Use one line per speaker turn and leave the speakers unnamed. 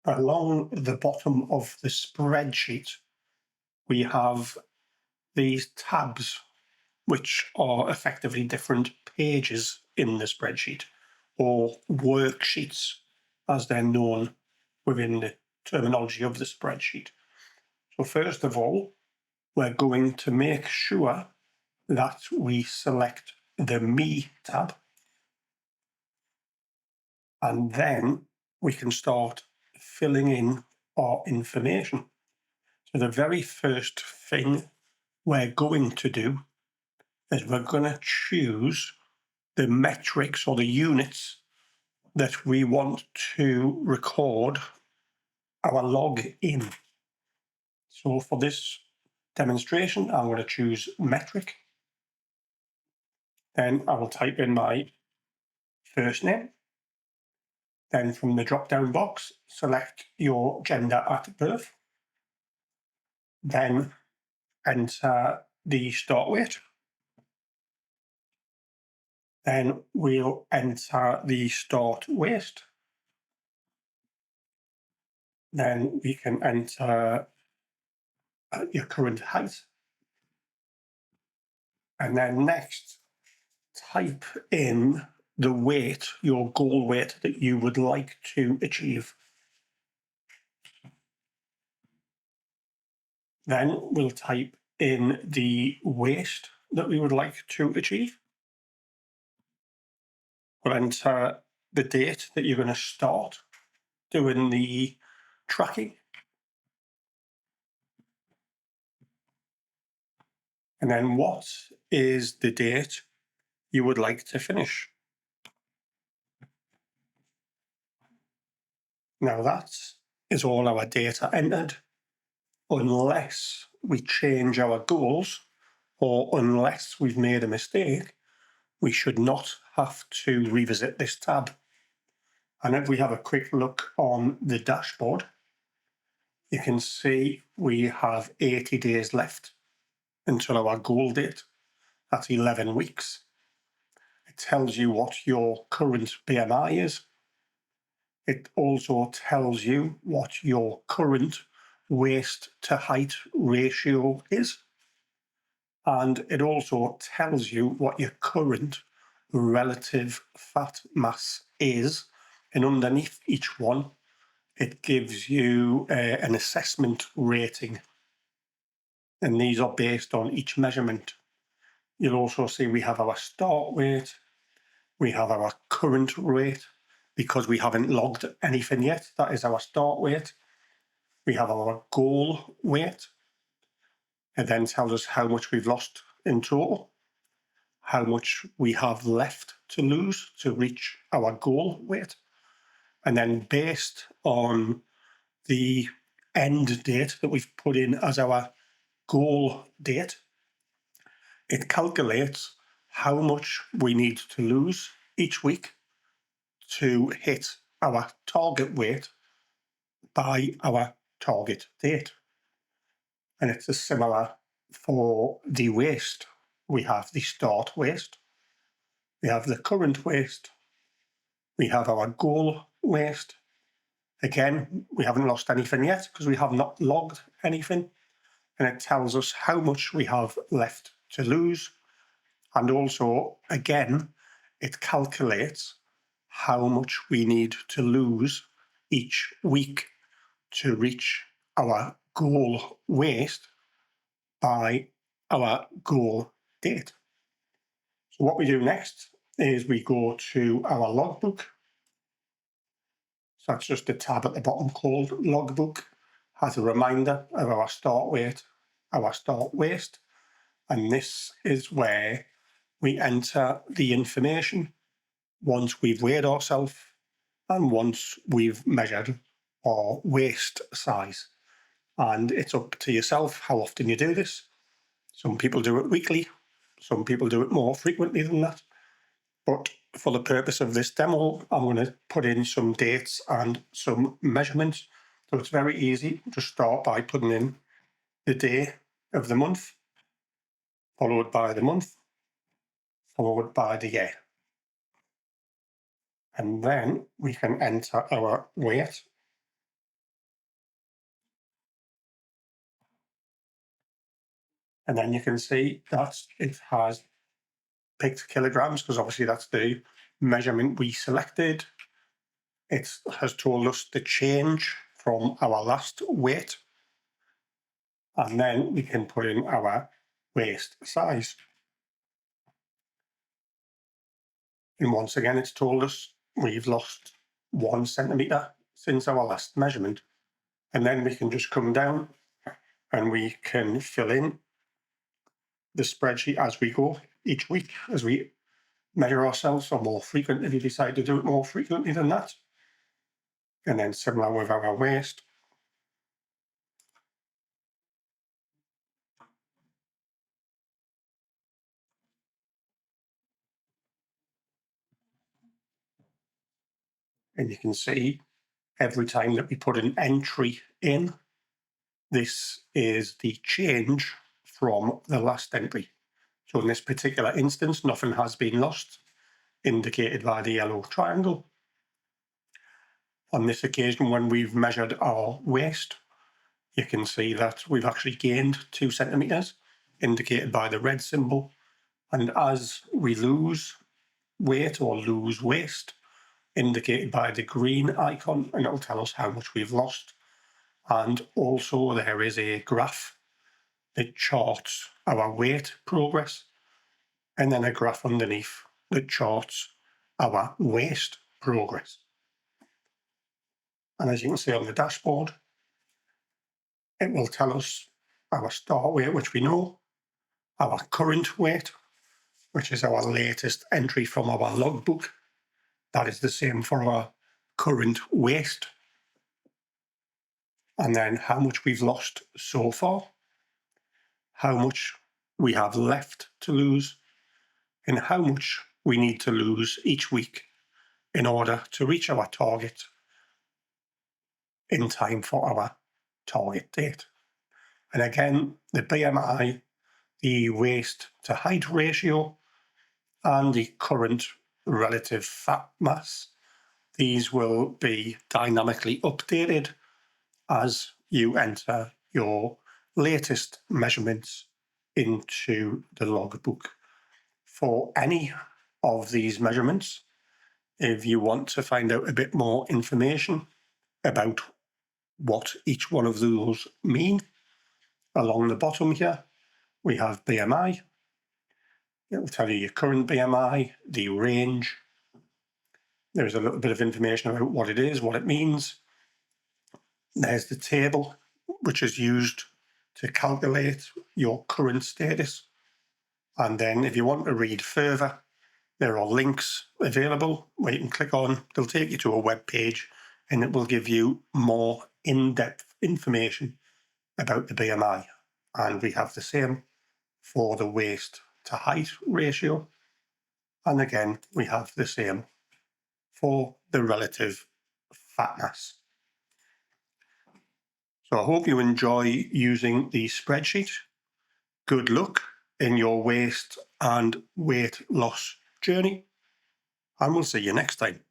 Along the bottom of the spreadsheet, we have these tabs, which are effectively different pages in the spreadsheet, or worksheets, as they're known within the terminology of the spreadsheet. So first of all, we're going to make sure that we select the Me tab, and then we can start filling in our information. So the very first thing we're going to do is we're going to choose the metrics or the units that we want to record our log in. So for this demonstration, I'm going to choose metric. Then I will type in my first name. Then from the drop-down box, select your gender at birth. Then enter the start weight. Then we'll enter the start waist. Then we can enter your current height. And then next, type in the weight, your goal weight that you would like to achieve. Then we'll type in the waist that we would like to achieve. We'll enter the date that you're going to start doing the tracking. And then what is the date you would like to finish? Now that is all our data entered, unless we change our goals or unless we've made a mistake. We should not have to revisit this tab. And if we have a quick look on the dashboard, you can see we have 80 days left until our goal date. That's 11 weeks. It tells you what your current BMI is. It also tells you what your current waist to height ratio is. And it also tells you what your current relative fat mass is. And underneath each one, it gives you an assessment rating. And these are based on each measurement. You'll also see we have our start weight, we have our current weight, because we haven't logged anything yet. That is our start weight. We have our goal weight. It then tells us how much we've lost in total, how much we have left to lose to reach our goal weight. And then based on the end date that we've put in as our goal date, it calculates how much we need to lose each week to hit our target weight by our target date. And it's similar for the waist. We have the start waist, we have the current waist, we have our goal waist. Again, we haven't lost anything yet because we have not logged anything. And it tells us how much we have left to lose. And also, again, it calculates how much we need to lose each week to reach our goal waist by our goal date. So what we do next is we go to our logbook. So that's just a tab at the bottom called logbook. Has a reminder of our start weight, our start waist. And this is where we enter the information once we've weighed ourselves and once we've measured our waist size. And it's up to yourself how often you do this. Some people do it weekly, some people do it more frequently than that. But for the purpose of this demo, I'm going to put in some dates and some measurements. So it's very easy. Just start by putting in the day of the month, followed by the month, followed by the year. And then we can enter our weight. And then you can see that it has picked kilograms, because obviously that's the measurement we selected. It has told us the change from our last weight. And then we can put in our waist size. And once again, it's told us we've lost 1 centimetre since our last measurement. And then we can just come down and we can fill in the spreadsheet as we go each week, as we measure ourselves, or more frequent if you decide to do it more frequently than that. And then similar with our waist. And you can see every time that we put an entry in, this is the change from the last entry. So in this particular instance, nothing has been lost, indicated by the yellow triangle. On this occasion, when we've measured our waist, you can see that we've actually gained 2 centimetres, indicated by the red symbol. And as we lose weight or lose waist, indicated by the green icon, and it'll tell us how much we've lost. And also there is a graph that charts our weight progress, and then a graph underneath that charts our waist progress. And as you can see on the dashboard, it will tell us our start weight, which we know, our current weight, which is our latest entry from our logbook. That is the same for our current waist. And then how much we've lost so far, how much we have left to lose, and how much we need to lose each week in order to reach our target in time for our target date. And again, the BMI, the waist to height ratio, and the current relative fat mass, these will be dynamically updated as you enter your latest measurements into the logbook. For any of these measurements, if you want to find out a bit more information about what each one of those mean, along the bottom here, we have BMI. It will tell you your current BMI, the range. There's a little bit of information about what it is, what it means. There's the table, which is used to calculate your current status. And then if you want to read further, there are links available where you can click on. They'll take you to a web page, and it will give you more in-depth information about the BMI. And we have the same for the waist to height ratio. And again, we have the same for the relative fat mass. So I hope you enjoy using the spreadsheet. Good luck in your waist and weight loss journey, and we'll see you next time.